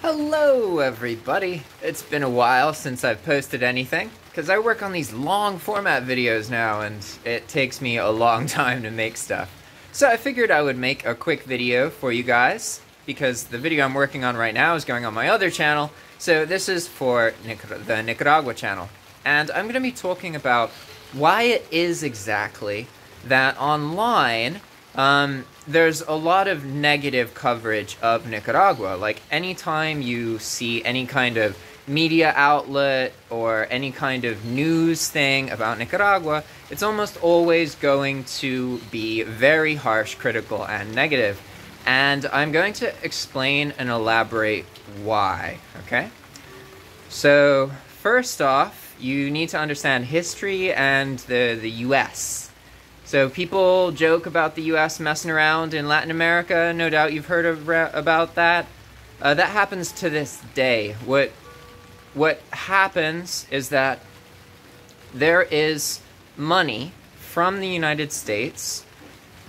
Hello everybody! It's been a while since I've posted anything, because I work on these long format videos now and it takes me a long time to make stuff. So I figured I would make a quick video for you guys, because the video I'm working on right now is going on my other channel, so this is for the Nicaragua channel. And I'm going to be talking about why it is exactly that online there's a lot of negative coverage of Nicaragua. Like, anytime you see any kind of media outlet or any kind of news thing about Nicaragua, it's almost always going to be very harsh, critical, and negative. And I'm going to explain and elaborate why, okay? So, first off, you need to understand history and the US. So people joke about the US messing around in Latin America. No doubt you've heard about that. That happens to this day. What happens is that there is money from the United States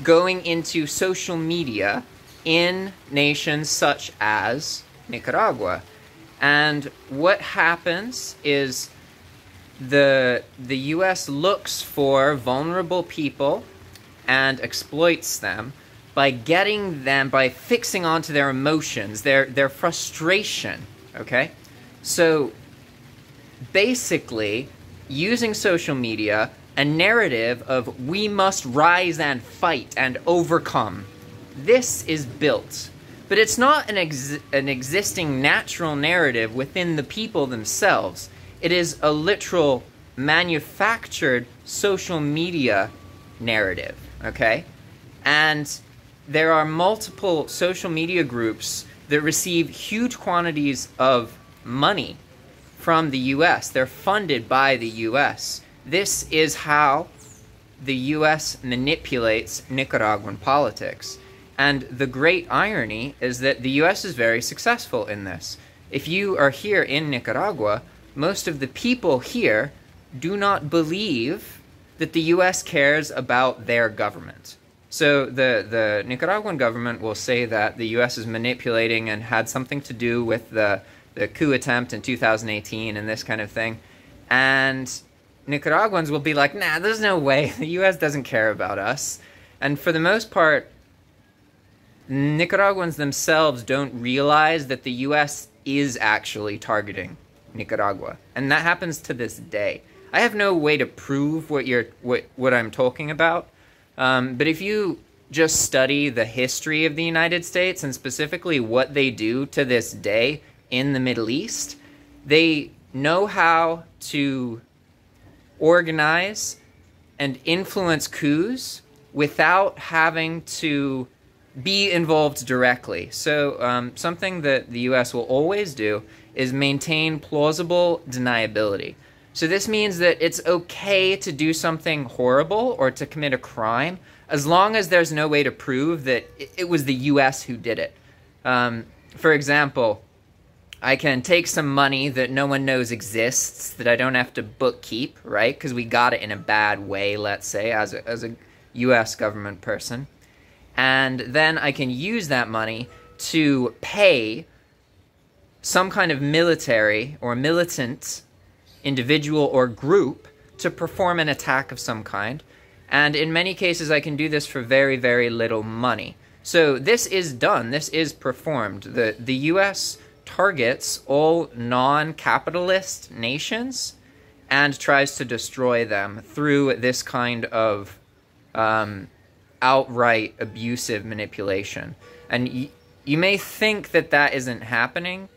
going into social media in nations such as Nicaragua. And what happens is the US looks for vulnerable people and exploits them by fixing onto their emotions, their frustration, okay? So basically, using social media, a narrative of we must rise and fight and overcome. This is built. But it's not an existing natural narrative within the people themselves. It is a literal manufactured social media narrative, okay? And there are multiple social media groups that receive huge quantities of money from the US. They're funded by the US. This is how the US manipulates Nicaraguan politics. And the great irony is that the US is very successful in this. If you are here in Nicaragua, most of the people here do not believe that the US cares about their government. So the Nicaraguan government will say that the US is manipulating and had something to do with the coup attempt in 2018 and this kind of thing. And Nicaraguans will be like, nah, there's no way. The US doesn't care about us. And for the most part, Nicaraguans themselves don't realize that the US is actually targeting Nicaragua, and that happens to this day. I have no way to prove what I'm talking about, but if you just study the history of the United States and specifically what they do to this day in the Middle East, they know how to organize and influence coups without having to be involved directly. So something that the US will always do is maintain plausible deniability. So this means that it's okay to do something horrible or to commit a crime as long as there's no way to prove that it was the US who did it. For example, I can take some money that no one knows exists, that I don't have to bookkeep, right? Because we got it in a bad way, let's say, as a US government person. And then I can use that money to pay some kind of military or militant individual or group to perform an attack of some kind. And in many cases, I can do this for very, very little money. So this is done. This is performed. The US targets all non-capitalist nations and tries to destroy them through this kind of outright abusive manipulation. And you may think that that isn't happening,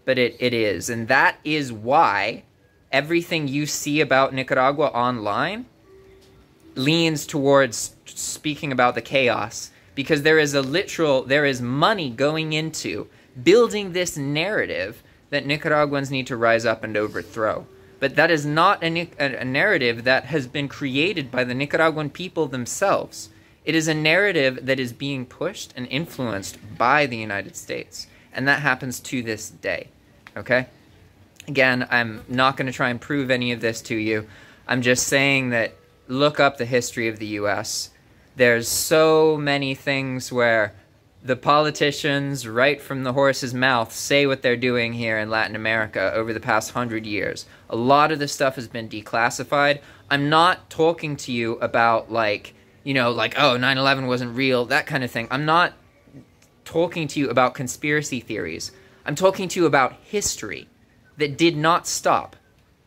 but it is. And that is why everything you see about Nicaragua online leans towards speaking about the chaos, because there is money going into building this narrative that Nicaraguans need to rise up and overthrow. But that is not a narrative that has been created by the Nicaraguan people themselves. It is a narrative that is being pushed and influenced by the United States. And that happens to this day. Okay? Again, I'm not going to try and prove any of this to you. I'm just saying that look up the history of the US. There's so many things where the politicians right from the horse's mouth say what they're doing here in Latin America over the past 100 years. A lot of this stuff has been declassified. I'm not talking to you about like, you know, like, oh, 9/11 wasn't real, that kind of thing. I'm not talking to you about conspiracy theories. I'm talking to you about history that did not stop.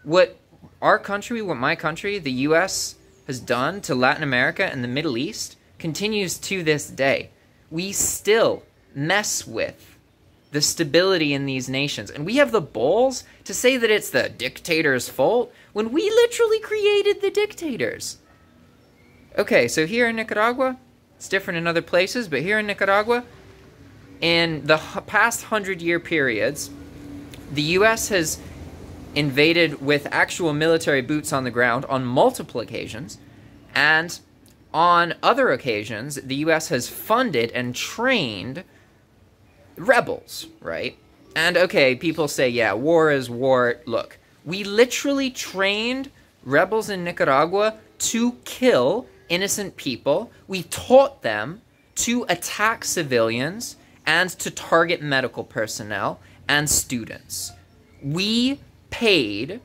What our country, what my country, the U.S., has done to Latin America and the Middle East continues to this day. We still mess with the stability in these nations. And we have the balls to say that it's the dictator's fault when we literally created the dictators. Okay, so here in Nicaragua, it's different in other places, but here in Nicaragua, in the past 100-year periods, the U.S. has invaded with actual military boots on the ground on multiple occasions, and on other occasions, the U.S. has funded and trained rebels, right? And okay, people say, yeah, war is war. Look, we literally trained rebels in Nicaragua to kill innocent people. We taught them to attack civilians and to target medical personnel and students. We paid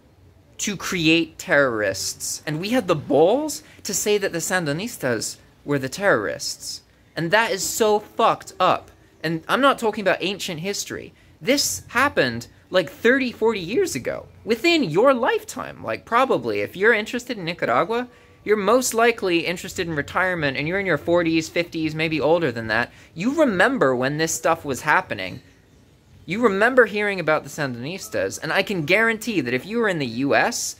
to create terrorists, and we had the balls to say that the Sandinistas were the terrorists. And that is so fucked up. And I'm not talking about ancient history. This happened like 30, 40 years ago, within your lifetime. Like, probably, if you're interested in Nicaragua, you're most likely interested in retirement, and you're in your 40s, 50s, maybe older than that. You remember when this stuff was happening. You remember hearing about the Sandinistas, and I can guarantee that if you were in the U.S.,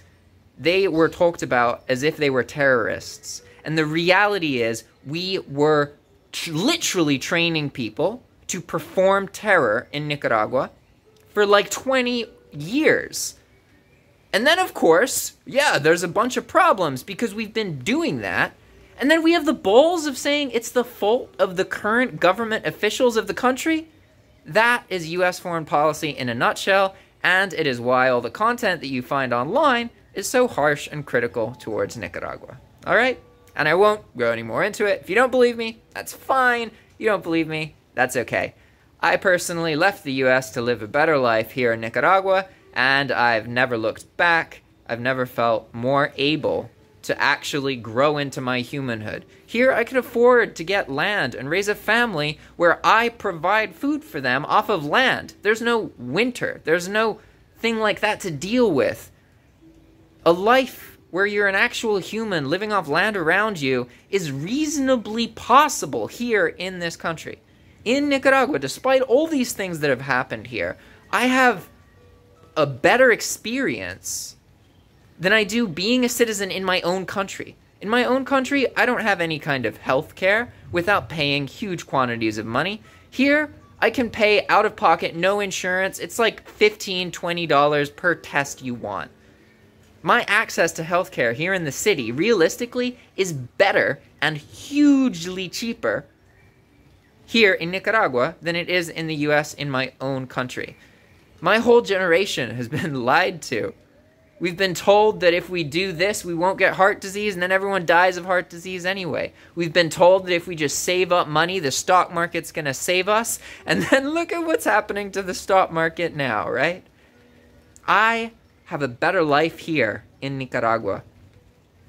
they were talked about as if they were terrorists. And the reality is, we were literally training people to perform terror in Nicaragua for like 20 years. And then, of course, yeah, there's a bunch of problems because we've been doing that. And then we have the balls of saying it's the fault of the current government officials of the country. That is U.S. foreign policy in a nutshell, and it is why all the content that you find online is so harsh and critical towards Nicaragua. All right? And I won't go any more into it. If you don't believe me, that's fine. You don't believe me, that's okay. I personally left the U.S. to live a better life here in Nicaragua, and I've never looked back. I've never felt more able to actually grow into my humanhood. Here I can afford to get land and raise a family where I provide food for them off of land. There's no winter. There's no thing like that to deal with. A life where you're an actual human living off land around you is reasonably possible here in this country. In Nicaragua, despite all these things that have happened here, I have a better experience than I do being a citizen in my own country. In my own country, I don't have any kind of health care without paying huge quantities of money. Here, I can pay out of pocket, no insurance. It's like $15, $20 per test you want. My access to health care here in the city, realistically, is better and hugely cheaper here in Nicaragua than it is in the US in my own country. My whole generation has been lied to. We've been told that if we do this, we won't get heart disease, and then everyone dies of heart disease anyway. We've been told that if we just save up money, the stock market's gonna save us, and then look at what's happening to the stock market now, right? I have a better life here in Nicaragua.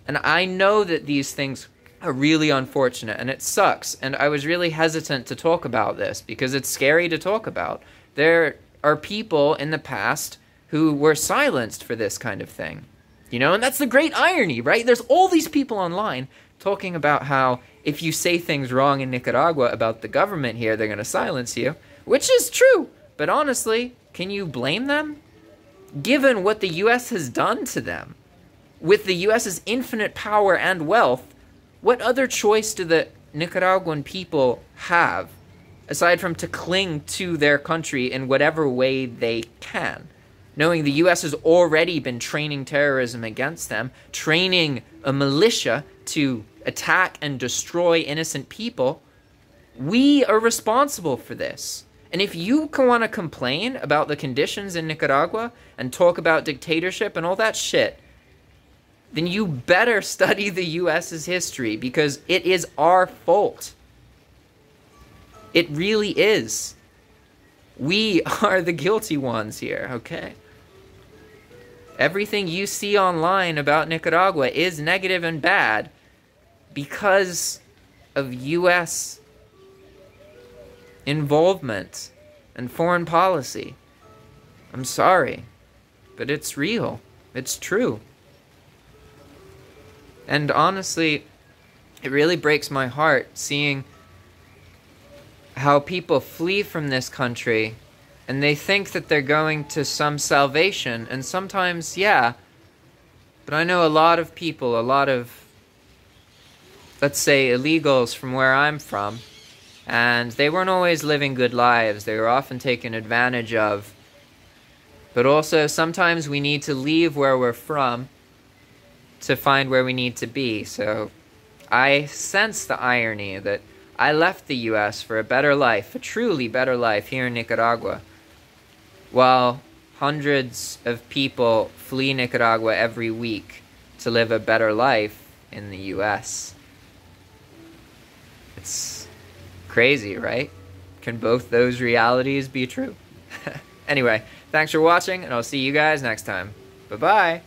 And I know that these things are really unfortunate, and it sucks, and I was really hesitant to talk about this, because it's scary to talk about. There are people in the past who were silenced for this kind of thing. You know, and that's the great irony, right? There's all these people online talking about how if you say things wrong in Nicaragua about the government here, they're going to silence you, which is true. But honestly, can you blame them? Given what the U.S. has done to them, with the U.S.'s infinite power and wealth, what other choice do the Nicaraguan people have, aside from to cling to their country in whatever way they can? Knowing the U.S. has already been training terrorism against them, training a militia to attack and destroy innocent people, we are responsible for this. And if you want to complain about the conditions in Nicaragua and talk about dictatorship and all that shit, then you better study the U.S.'s history, because it is our fault. It really is. We are the guilty ones here, okay? Everything you see online about Nicaragua is negative and bad because of U.S. involvement and foreign policy. I'm sorry, but it's real. It's true. And honestly, it really breaks my heart seeing how people flee from this country and they think that they're going to some salvation, and sometimes, yeah, but I know a lot of people, a lot of, let's say, illegals from where I'm from, and they weren't always living good lives. They were often taken advantage of. But also, sometimes we need to leave where we're from to find where we need to be. So I sense the irony that I left the U.S. for a better life, a truly better life here in Nicaragua, while hundreds of people flee Nicaragua every week to live a better life in the U.S. It's crazy, right? Can both those realities be true? Anyway, thanks for watching, and I'll see you guys next time. Bye-bye!